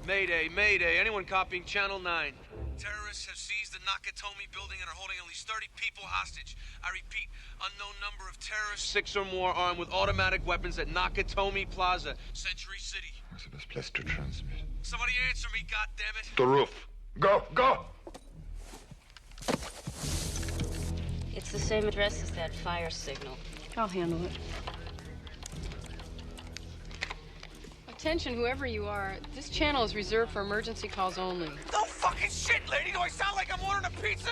Mayday, mayday. Anyone copying Channel 9? Terrorists have seized the Nakatomi building and are holding at least 30 people hostage. I repeat, unknown number of terrorists, 6 or more, armed with automatic weapons at Nakatomi Plaza, Century City. What's the best place to transmit? Somebody answer me, goddammit. The roof. Go, go! It's the same address as that fire signal. I'll handle it. Attention, whoever you are, this channel is reserved for emergency calls only. No fucking shit, lady! Do I sound like I'm ordering a pizza?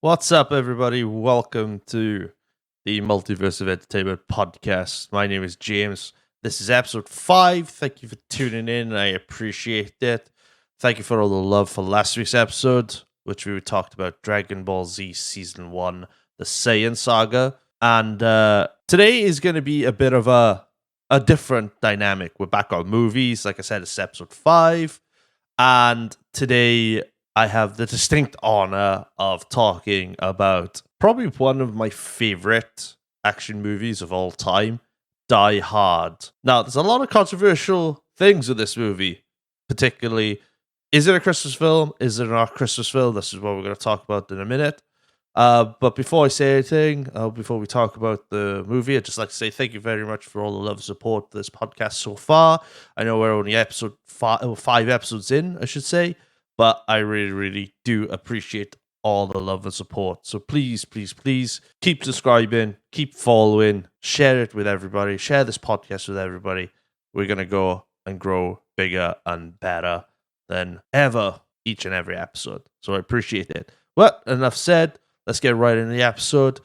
What's up, everybody? Welcome to the Multiverse of Entertainment podcast. My name is James. This is episode 5. Thank you for tuning in. I appreciate it. Thank you for all the love for last week's episode, which we talked about Dragon Ball Z Season 1, the Saiyan Saga. And today is going to be a bit of a different dynamic. We're back on movies. Like I said, it's episode 5. And today I have the distinct honor of talking about probably one of my favorite action movies of all time, Die Hard. Now, there's a lot of controversial things with this movie, particularly, is it a Christmas film? Is it not a Christmas film? This is what we're going to talk about in a minute. But before I say anything, before we talk about the movie, I'd just like to say thank you very much for all the love and support for this podcast so far. I know we're only episode 5 episodes in, I should say, but I really, really do appreciate all the love and support. So please, please, please keep subscribing, keep following, share it with everybody, share this podcast with everybody. We're going to go and grow bigger and better than ever each and every episode. So I appreciate it. But enough said. Let's get right into the episode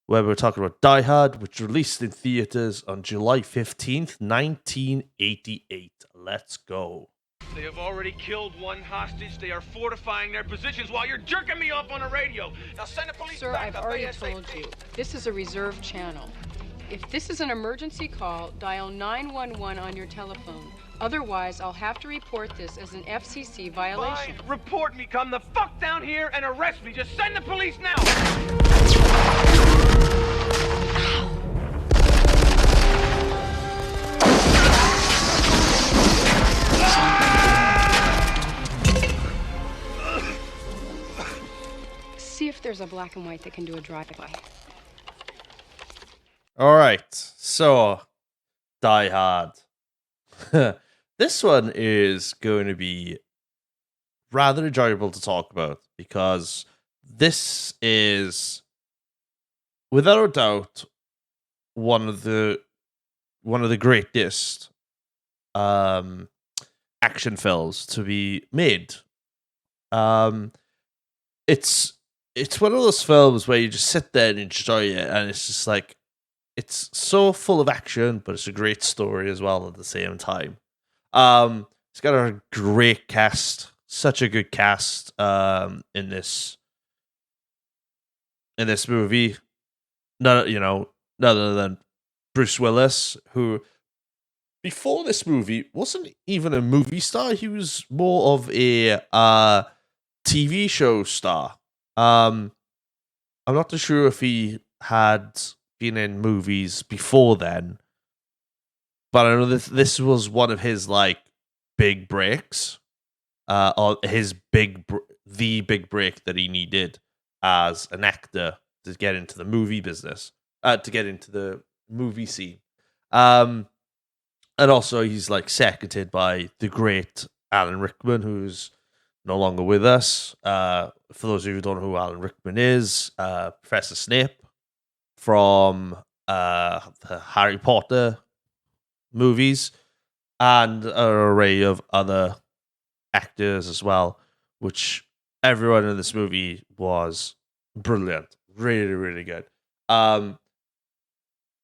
where we're talking about Die Hard, which released in theaters on July 15th, 1988. Let's go. They have already killed one hostage. They are fortifying their positions while you're jerking me off on the radio. Now send the police Sir, back I've up already ASAP. told you, this is a reserved channel. If this is an emergency call, dial 911 on your telephone. Otherwise, I'll have to report this as an FCC violation. Fine, report me. Come the fuck down here and arrest me. Just send the police now. See if there's a black and white that can do a drive-by. All right, so Die Hard. This one is going to be rather enjoyable to talk about because this is, without a doubt, one of the greatest action films to be made. It's one of those films where you just sit there and enjoy it, and it's just like, it's so full of action, but it's a great story as well at the same time. It's got a great cast, such a good cast in this movie. None other than Bruce Willis, who before this movie wasn't even a movie star. He was more of a TV show star. I'm not too sure if he had been in movies before then, but I know this was one of his like big breaks, or his the big break that he needed as an actor to get into the movie business, to get into the movie scene. And also he's like seconded by the great Alan Rickman, who's no longer with us. For those of you who don't know who Alan Rickman is, Professor Snape from the Harry Potter movies, and an array of other actors as well, which everyone in this movie was brilliant. Really, really good.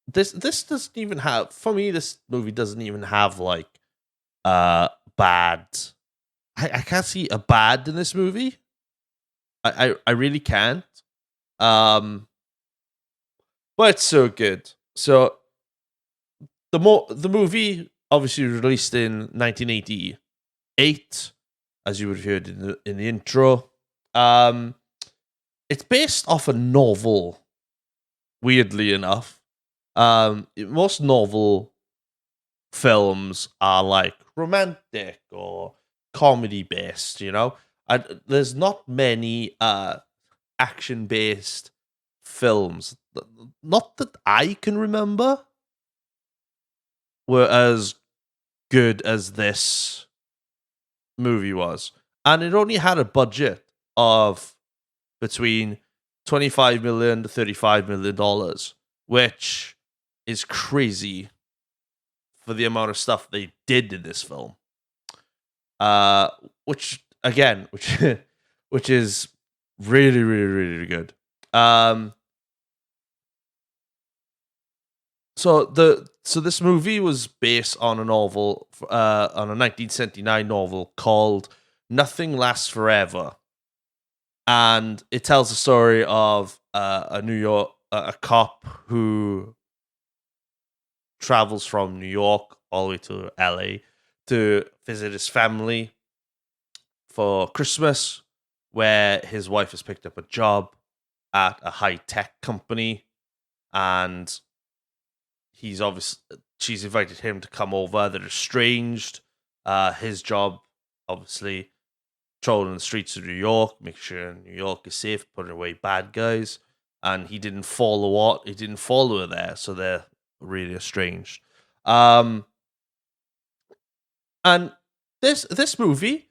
This doesn't even have, for me, this movie doesn't even have like bad. I can't see a bad in this movie. I really can't. But it's so good. So the movie obviously released in 1988, as you would have heard in the intro. It's based off a novel, weirdly enough. Most novel films are like romantic or comedy based, you know. There's not many action based films, not that I can remember, were as good as this movie was. And it only had a budget of between $25 million to $35 million, which is crazy for the amount of stuff they did in this film. Which again, which is really, really, really good. So this movie was based on a novel, on a 1979 novel called Nothing Lasts Forever, and it tells the story of a cop who travels from New York all the way to LA to visit his family for Christmas, where his wife has picked up a job at a high-tech company, and she's invited him to come over. They're estranged. His job, obviously, patrolling the streets of New York, make sure New York is safe, putting away bad guys. And he didn't follow her there, so they're really estranged. And this movie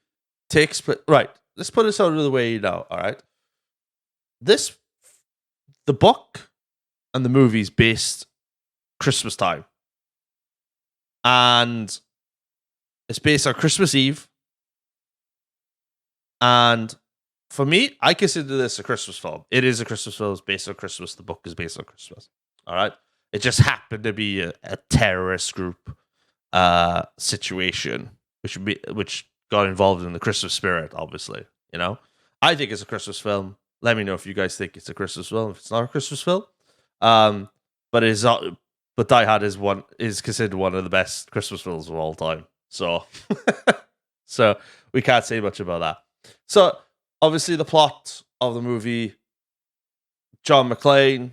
takes right. Let's put this out of the way now. All right, the book and the movie's based Christmas time, and it's based on Christmas Eve. And for me, I consider this a Christmas film. It is a Christmas film. It's based on Christmas. The book is based on Christmas. All right. It just happened to be a terrorist group situation, which got involved in the Christmas spirit. Obviously, you know. I think it's a Christmas film. Let me know if you guys think it's a Christmas film. If it's not a Christmas film, but it is not. But Die Hard is considered one of the best Christmas films of all time. So, so we can't say much about that. So, obviously, the plot of the movie: John McClane,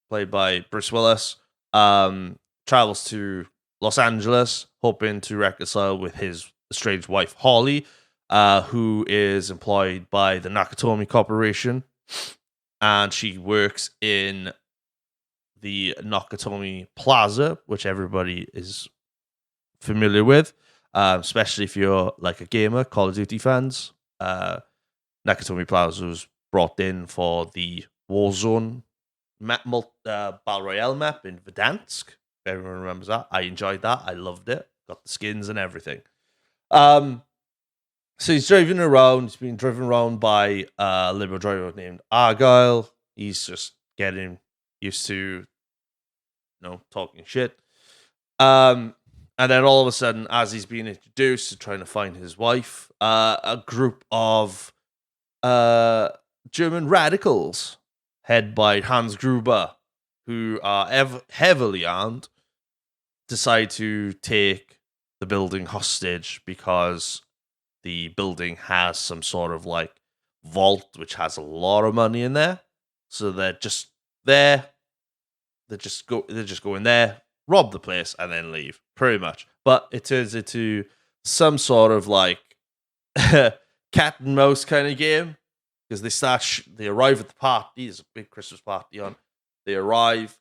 played by Bruce Willis, travels to Los Angeles, hoping to reconcile with his estranged wife Holly, who is employed by the Nakatomi Corporation, and she works in the Nakatomi Plaza, which everybody is familiar with, especially if you're like a gamer, Call of Duty fans. Nakatomi Plaza was brought in for the Warzone Battle Royale map in Verdansk. If everyone remembers that, I enjoyed that. I loved it. Got the skins and everything. So he's driving around. He's being driven around by a limo driver named Argyle. He's just getting used to, talking shit. And then all of a sudden, as he's being introduced to trying to find his wife, a group of German radicals, head by Hans Gruber, who are heavily armed, decide to take the building hostage because the building has some sort of like vault which has a lot of money in there. So they're just there. They just go in there, rob the place, and then leave, pretty much. But it turns into some sort of like cat and mouse kind of game, because they arrive at the party. There's a big Christmas party on. They arrive,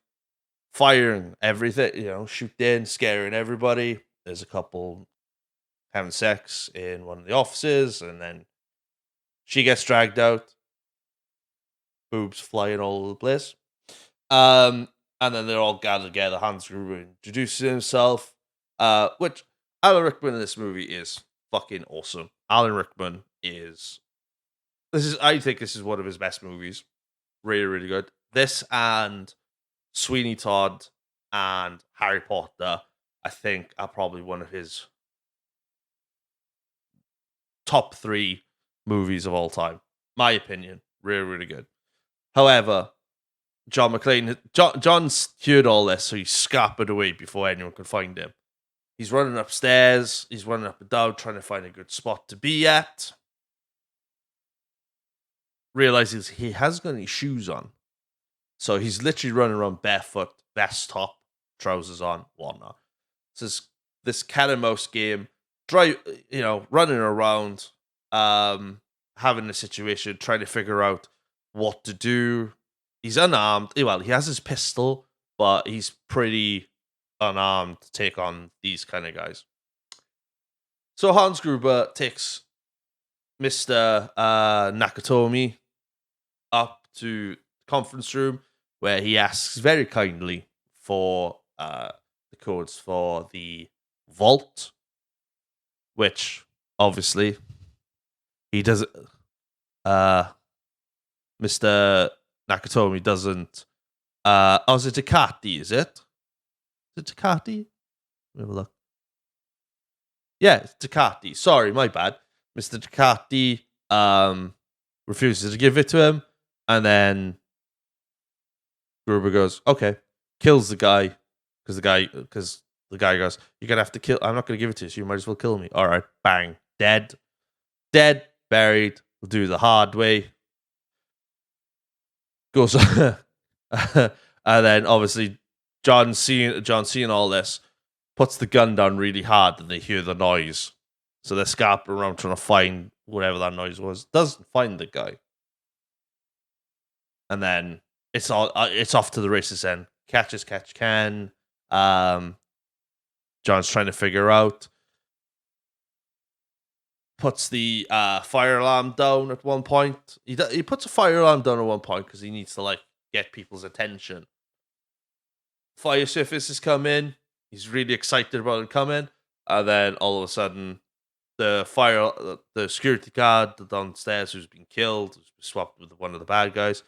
firing everything, shooting, scaring everybody. There's a couple having sex in one of the offices, and then she gets dragged out. Boobs flying all over the place. And then they're all gathered together. Hans Gruber introduces himself, which Alan Rickman in this movie is fucking awesome. Alan Rickman I think this is one of his best movies. Really, really good. This and Sweeney Todd and Harry Potter, I think, are probably one of his top 3 movies of all time. My opinion. Really, really good. However, John McClane, John's heard all this, so he scampered away before anyone could find him. He's running upstairs. He's running up and down, trying to find a good spot to be at. Realizes he hasn't got any shoes on. So he's literally running around barefoot, vest top, trousers on, whatnot. So this cat and mouse game running around, having a situation, trying to figure out what to do. He's unarmed. Well, he has his pistol, but he's pretty unarmed to take on these kind of guys. So Hans Gruber takes Mr. Nakatomi up to the conference room where he asks very kindly for the codes for the vault, which obviously he doesn't. Mr. Nakatomi doesn't. Is it Takati? Is it? Is it Takati? Let me have a look. Yeah, it's Takati. Sorry, my bad. Mr. Takati refuses to give it to him, and then Gruber goes, "Okay," kills the guy because the guy goes, "You're gonna have to kill. I'm not gonna give it to you. So you might as well kill me." All right, bang, dead, buried. We'll do the hard way. Goes, and then obviously John seeing all this, puts the gun down really hard, and they hear the noise. So they're scarping around trying to find whatever that noise was. Doesn't find the guy, and then it's off to the races. Then catch as catch can. John's trying to figure out. Puts the fire alarm down at one point. He puts a fire alarm down at one point because he needs to get people's attention. Fire surfaces come in. He's really excited about it coming, and then all of a sudden, the security guard downstairs who's been killed, who's been swapped with one of the bad guys,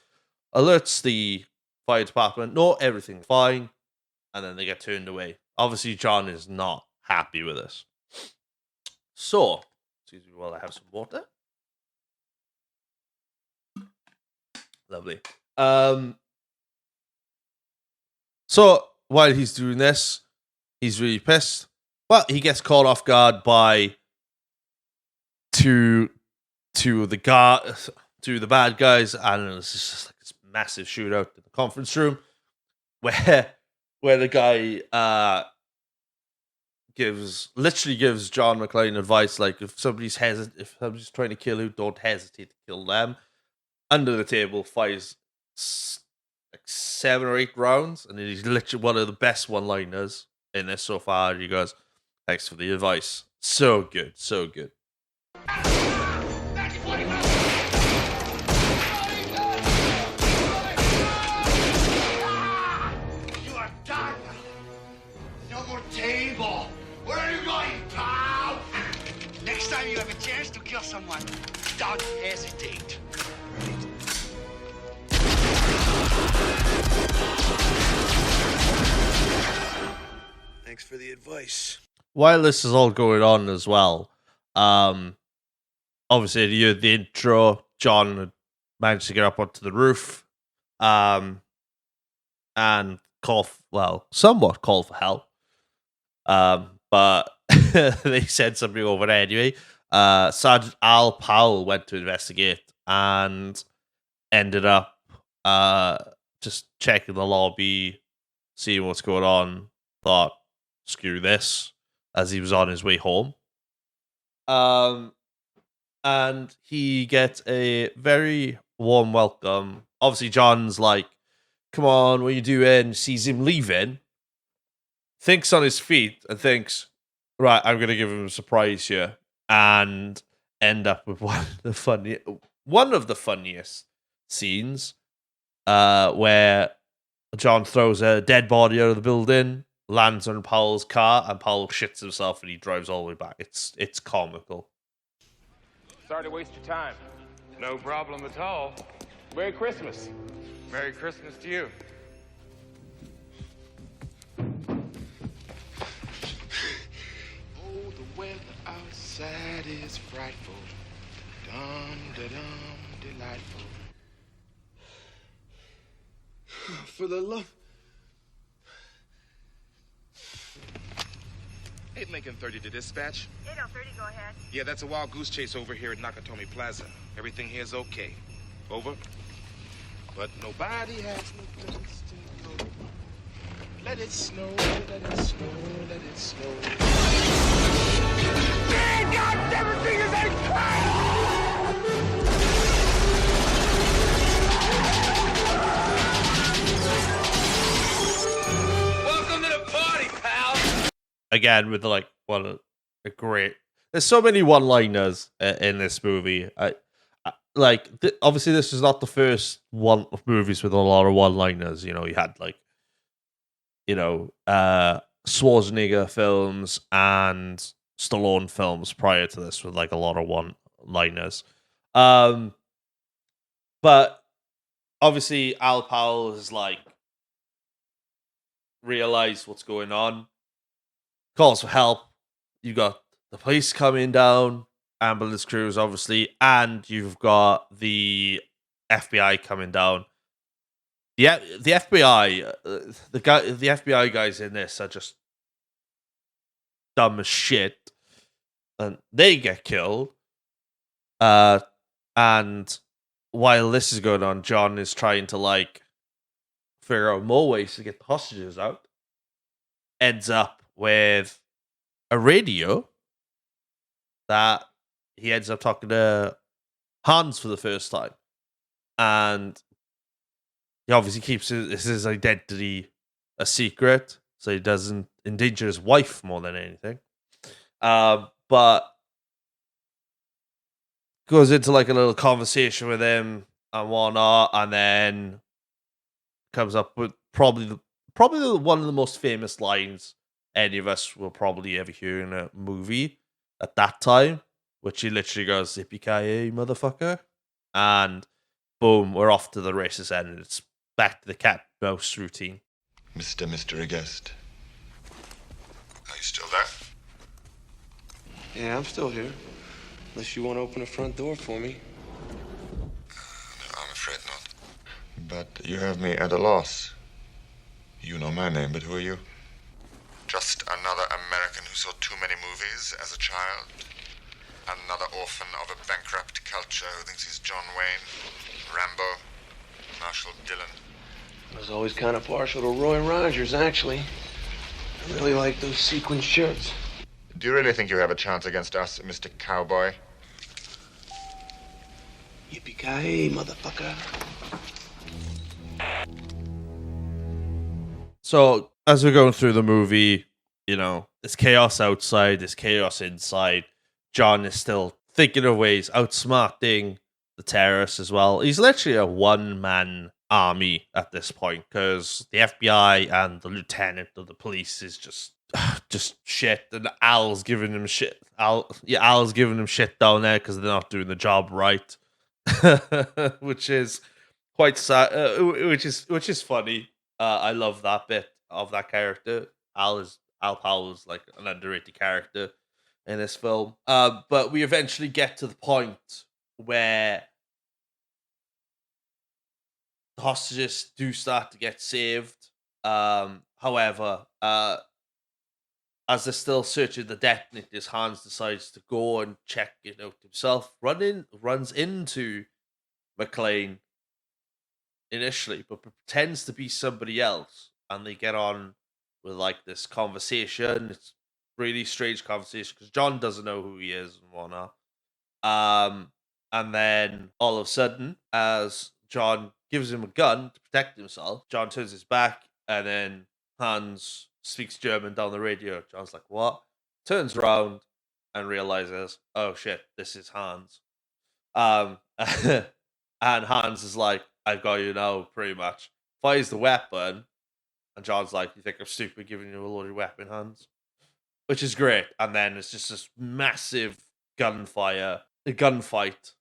alerts the fire department. No, everything's fine, and then they get turned away. Obviously, John is not happy with this. So, excuse me while I have some water. Lovely. So while he's doing this, he's really pissed. But he gets caught off guard by two of the bad guys, and it's just like this massive shootout in the conference room where the guy gives John McClane advice like if somebody's trying to kill you, don't hesitate to kill them. Under the table, fires like 7 or 8 rounds, and he's literally one of the best one-liners in this so far. He goes, "Thanks for the advice." So good, so good. You are done. No more table. Where are you going, pal? Next time you have a chance to kill someone, don't hesitate. Thanks for the advice. While this is all going on as well, obviously you hear the intro. John had managed to get up onto the roof, and somewhat call for help. But they said something over there anyway. Sergeant Al Powell went to investigate and ended up just checking the lobby, seeing what's going on. Thought, screw this, as he was on his way home. And he gets a very warm welcome. Obviously, John's like, "Come on, what are you doing?" Sees him leaving, thinks on his feet, and thinks, "Right, I'm going to give him a surprise here," and end up with one of the funniest scenes, where John throws a dead body out of the building, lands on Powell's car, and Powell shits himself, and he drives all the way back. It's comical. Sorry to waste your time. No problem at all. Merry Christmas. Merry Christmas to you. Oh, the weather outside is frightful. Dum-da-dum, delightful. For the love... 8 Lincoln 30 to dispatch. 8030, go ahead. Yeah, that's a wild goose chase over here at Nakatomi Plaza. Everything here's okay. Over. But nobody has no place to go. Let it snow, let it snow, let it snow. Man, God, never seen his head! Welcome to the party, pal. Again, with like a great. There's so many one-liners in this movie. Obviously this is not the first one of movies with a lot of one-liners. You know, you had like, Schwarzenegger films and Stallone films prior to this with like a lot of one-liners. But obviously Al Powell has like realized what's going on, calls for help. You got the police coming down, ambulance crews, obviously, and you've got the FBI coming down. The FBI, the FBI guys in this are just dumb as shit, and they get killed. And while this is going on, John is trying to like figure out more ways to get the hostages out. Ends up with a radio that he ends up talking to Hans for the first time. And he obviously keeps his identity a secret, so he doesn't endanger his wife more than anything. But goes into like a little conversation with him and whatnot, and then comes up with probably one of the most famous lines any of us will probably ever hear in a movie at that time, which he literally goes, "Yippee-Kai-Yey, motherfucker," and boom, we're off to the races end. It's back to the cat mouse routine. Mr. Guest. Are you still there? Yeah, I'm still here. Unless you want to open the front door for me. No, I'm afraid not. But you have me at a loss. You know my name, but who are you? Just another American who saw too many movies as a child. Another orphan of a bankrupt culture who thinks he's John Wayne, Rambo, Marshall Dillon. I was always kind of partial to Roy Rogers, actually. I really like those sequin shirts. Do you really think you have a chance against us, Mr. Cowboy? Yippee-Kai-Yey, motherfucker. So, as we're going through the movie, there's chaos outside, there's chaos inside. John is still thinking of ways, outsmarting the terrorists as well. He's literally a one-man army at this point, because the FBI and the lieutenant of the police is just shit, and Al's giving him shit. Al's giving them shit down there because they're not doing the job right, which is quite sad. Which is funny. I love that bit of that character. Al Powell is like an underrated character in this film. But we eventually get to the point where the hostages do start to get saved. However, as they're still searching the detonators, Hans decides to go and check it out himself. Runs into McClane initially, but pretends to be somebody else, and they get on with like this conversation. It's really strange conversation because John doesn't know who he is and whatnot. And then all of a sudden, as John gives him a gun to protect himself, John turns his back, and then Hans speaks German down the radio. John's like, "What?" Turns around and realizes, "Oh shit, this is Hans." And Hans is like, "I've got you now," pretty much. Fires the weapon, and John's like, "You think I'm stupid giving you a loaded weapon, Hans?" Which is great. And then it's just this massive gunfight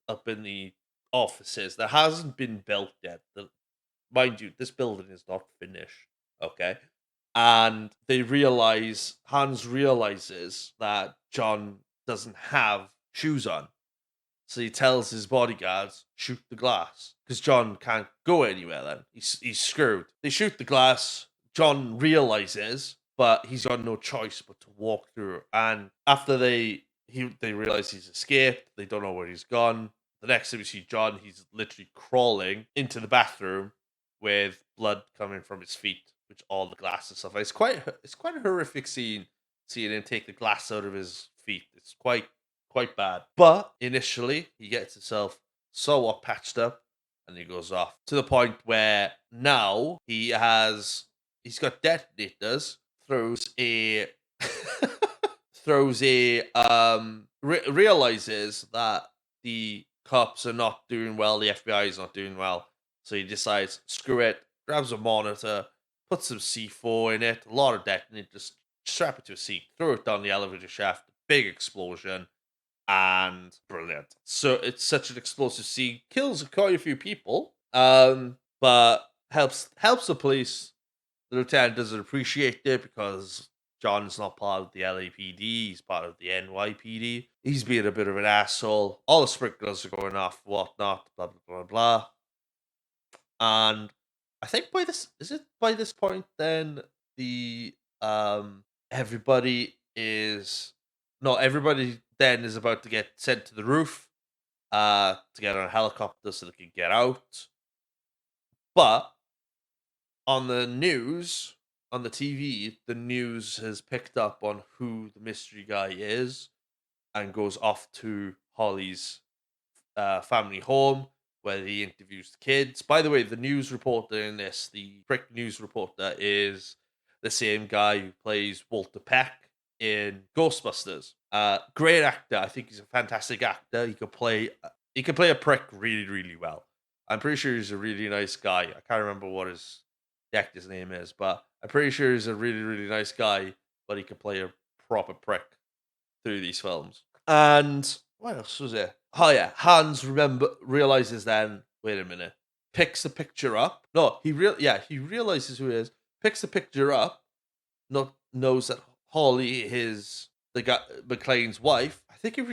up in the offices that hasn't been built yet. Mind you, this building is not finished. Okay. And Hans realizes that John doesn't have shoes on. So he tells his bodyguards, shoot the glass. Because John can't go anywhere then. He's screwed. They shoot the glass. John realizes, but he's got no choice but to walk through. And after they realize he's escaped, they don't know where he's gone. The next time we see John, he's literally crawling into the bathroom with blood coming from his feet, which all the glass and stuff. It's quite a horrific scene seeing him take the glass out of his feet. It's quite bad. But initially, he gets himself somewhat patched up, and he goes off to the point where now he's got detonators, realizes that the cops are not doing well, the FBI is not doing well, so he decides, screw it, grabs a monitor, puts some C4 in it, a lot of detonators, strap it to a seat, throw it down the elevator shaft, big explosion, and brilliant. So it's such an explosive scene, kills quite a few people, but helps the police. The lieutenant doesn't appreciate it because John's not part of the LAPD, he's part of the NYPD. He's being a bit of an asshole. All the sprinklers are going off, whatnot, blah, blah, blah, blah. And I think by this point then everybody then is about to get sent to the roof to get on a helicopter so they can get out. But on the news, on the TV, the news has picked up on who the mystery guy is and goes off to Holly's family home where he interviews the kids. By the way, the news reporter in this, the prick news reporter, is the same guy who plays Walter Peck in Ghostbusters. Great actor. I think he's a fantastic actor. He could play a prick really, really well. I'm pretty sure he's a really nice guy. I can't remember what the actor's name is, but I'm pretty sure he's a really, really nice guy, but he could play a proper prick through these films. And what else was it? Oh yeah, Hans realizes then, wait a minute, picks the picture up. No, he realizes who it is, picks the picture up, knows that Holly is the guy, McClane's wife. I think he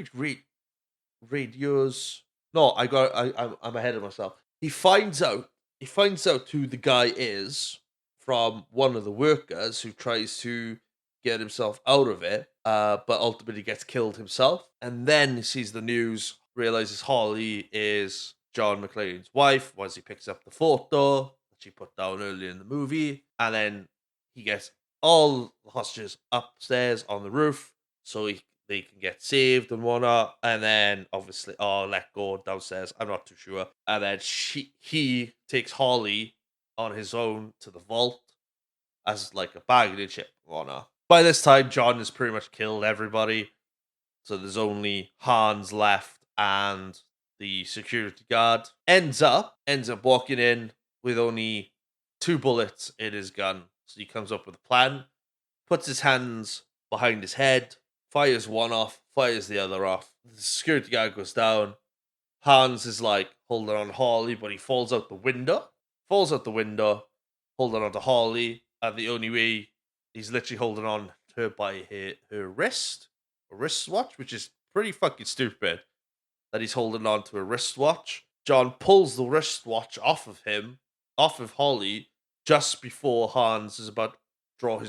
radios. No, I'm ahead of myself. He finds out who the guy is from one of the workers who tries to get himself out of it, but ultimately gets killed himself. And then he sees the news, realizes Holly is John McClane's wife once he picks up the photo that she put down earlier in the movie. And then he gets all the hostages upstairs on the roof so they can get saved and whatnot. And then obviously, let go downstairs. I'm not too sure. And then he takes Holly on his own to the vault as like a bargaining chip and whatnot. By this time, John has pretty much killed everybody. So there's only Hans left and the security guard. Ends up walking in with only 2 bullets in his gun. So he comes up with a plan, puts his hands behind his head, fires one off, fires the other off. The security guard goes down. Hans is like holding on to Holly, but he falls out the window, holding on to Holly. And the only way he's literally holding on to her by her wristwatch, which is pretty fucking stupid that he's holding on to a wristwatch. John pulls the wristwatch off of Holly, just before Hans is about to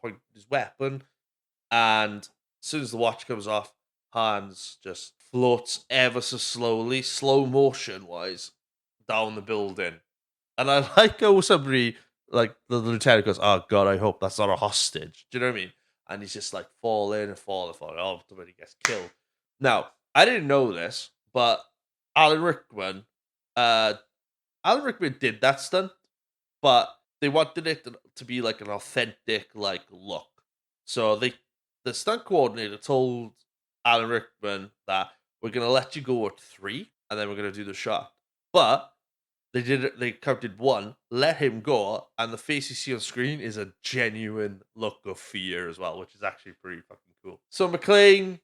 point his weapon. And as soon as the watch comes off, Hans just floats ever so slowly, slow motion wise, down the building. And I like how somebody, like the lieutenant goes, "Oh God, I hope that's not a hostage." Do you know what I mean? And he's just like falling and falling. Ultimately he gets killed. Now, I didn't know this, but Alan Rickman did that stunt, but they wanted it to be like an authentic like look. So the stunt coordinator told Alan Rickman that we're gonna let you go at 3, and then we're gonna do the shot. But they counted 1, let him go, and the face you see on screen is a genuine look of fear as well, which is actually pretty fucking cool. So McClane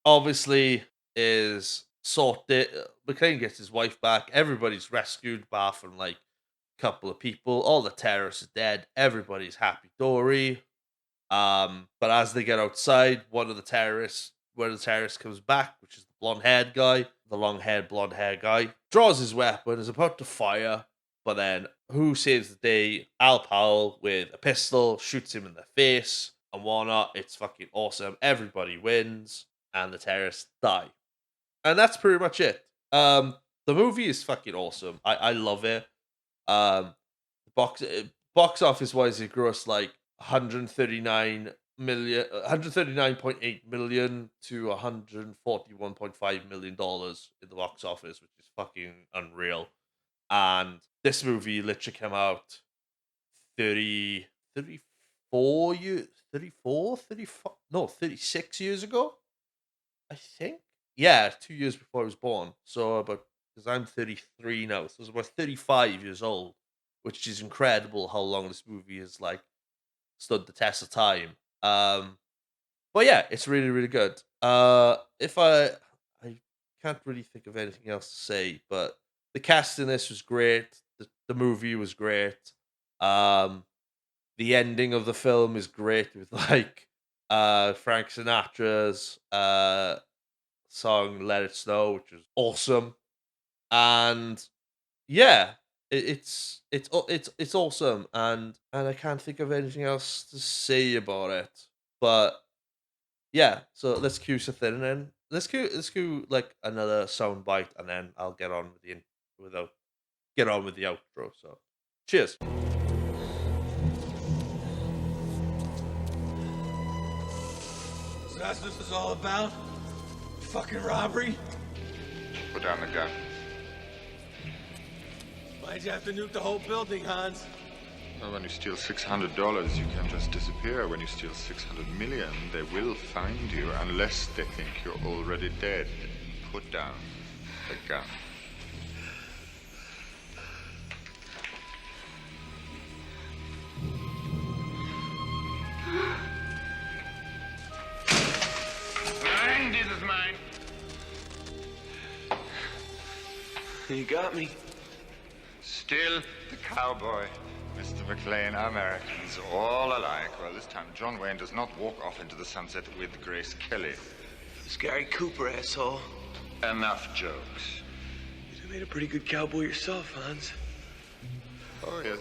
obviously is sorted. McClane gets his wife back. Everybody's rescued, bar from like a couple of people. All the terrorists are dead. Everybody's happy dory. But as they get outside, one of the terrorists comes back, which is the blonde-haired guy, the long-haired, blonde-haired guy, draws his weapon, is about to fire, but then who saves the day? Al Powell with a pistol, shoots him in the face, and whatnot. It's fucking awesome. Everybody wins, and the terrorists die. And that's pretty much it. The movie is fucking awesome. I love it. Box office wise, it grossed like $139.8 million to $141.5 million in the box office, which is fucking unreal. And this movie literally came out 34 years, 34, 35, no, 36 years ago, I think. Yeah, 2 years before I was born. So about, because I'm 33 now, so it's about 35 years old, which is incredible how long this movie has like stood the test of time. But yeah, it's really, really good. If I can't really think of anything else to say, but the cast in this was great. The movie was great. The ending of the film is great with like Frank Sinatra's song "Let It Snow," which is awesome. And yeah, it's awesome, and I can't think of anything else to say about it. But yeah, so let's cue something, and then let's cue like another sound bite, and then I'll get on with get on with the outro. So, cheers. So that's what this is all about? Fucking robbery? Put down the gun. Why'd you have to nuke the whole building, Hans? Well, when you steal $600, you can't just disappear. When you steal 600 million, they will find you unless they think you're already dead. Put down the gun. Mine, this is mine. You got me. Still the cowboy. Mr. McLean, Americans, all alike. Well, this time John Wayne does not walk off into the sunset with Grace Kelly. It's Gary Cooper, asshole. Enough jokes. You made a pretty good cowboy yourself, Hans. Oh, yes.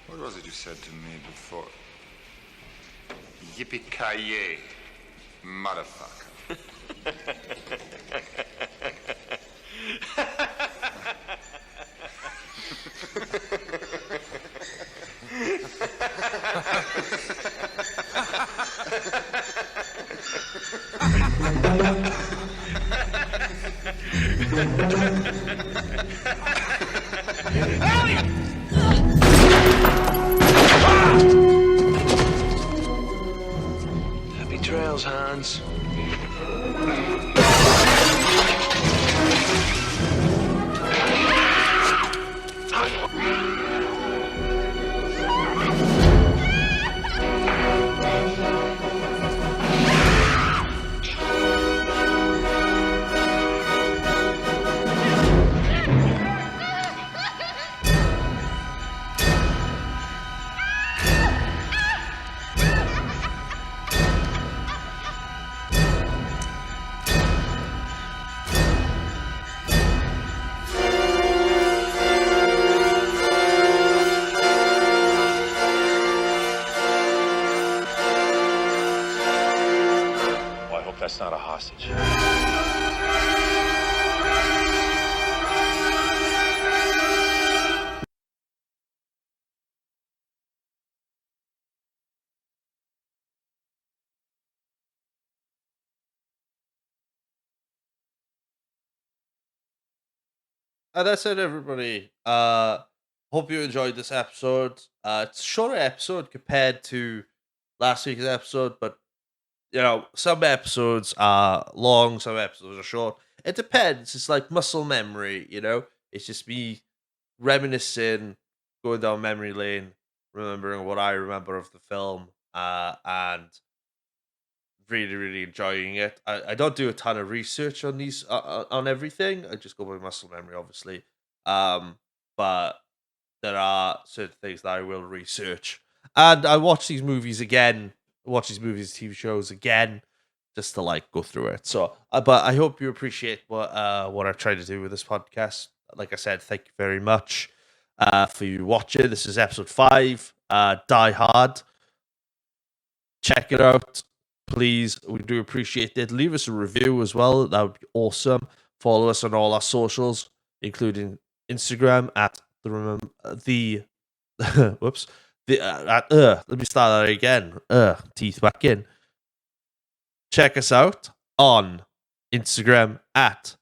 What was it you said to me before? Yippee-Kai-Yey Motherfucker. Happy trails, Hans. Well, I hope that's not a hostage. And that's it, everybody. Hope you enjoyed this episode. It's a shorter episode compared to last week's episode, but you know, some episodes are long, some episodes are short. It depends. It's like muscle memory, you know? It's just me reminiscing, going down memory lane, remembering what I remember of the film, and really, really enjoying it. I don't do a ton of research on these on everything. I just go by muscle memory, obviously. But there are certain things that I will research, and I watch these movies again, watch these movies, TV shows again, just to like go through it. So, but I hope you appreciate what I try to do with this podcast. Like I said, thank you very much for you watching. This is episode 5, Die Hard. Check it out, please. We do appreciate it. Leave us a review as well. That would be awesome. Follow us on all our socials, including Instagram at the whoops, Let me start that again. Teeth back in. Check us out on Instagram at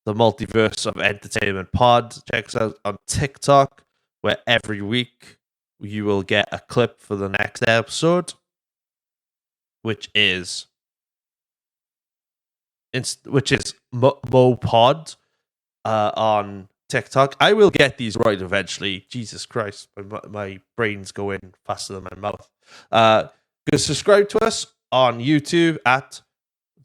The Multiverse of Entertainment Pod. Check us out on TikTok, where every week you will get a clip for the next episode, which is MoPod on TikTok. I will get these right eventually. Jesus Christ, my brain's going faster than my mouth. Go subscribe to us on YouTube at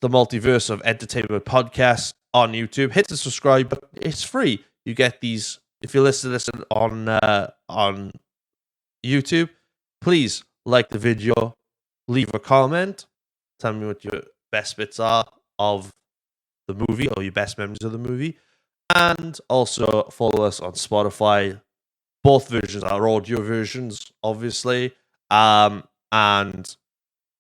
The Multiverse of Entertainment Podcast on YouTube. Hit the subscribe button. It's free. You get these if you listen to this on YouTube. Please like the video, leave a comment, tell me what your best bits are of the movie or your best memories of the movie, and also follow us on Spotify. Both versions are audio versions, obviously, and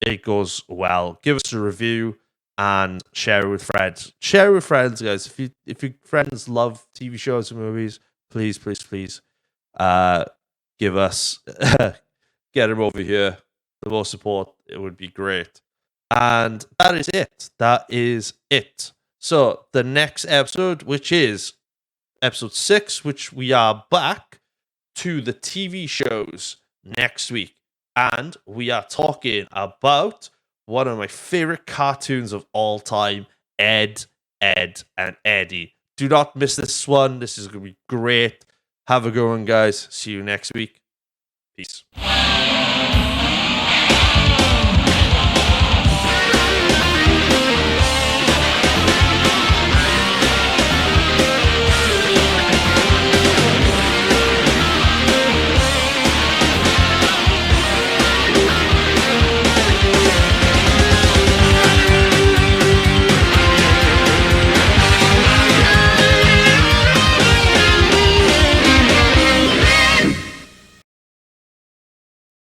it goes well. Give us a review and share it with friends. Share it with friends, guys. If your friends love TV shows and movies, please give us get them over here. The more support, it would be great. And that is it. So the next episode, which is episode 6, which we are back to the TV shows next week. And we are talking about one of my favorite cartoons of all time, Ed, Edd, and Eddy. Do not miss this one. This is going to be great. Have a good one, guys. See you next week. Peace.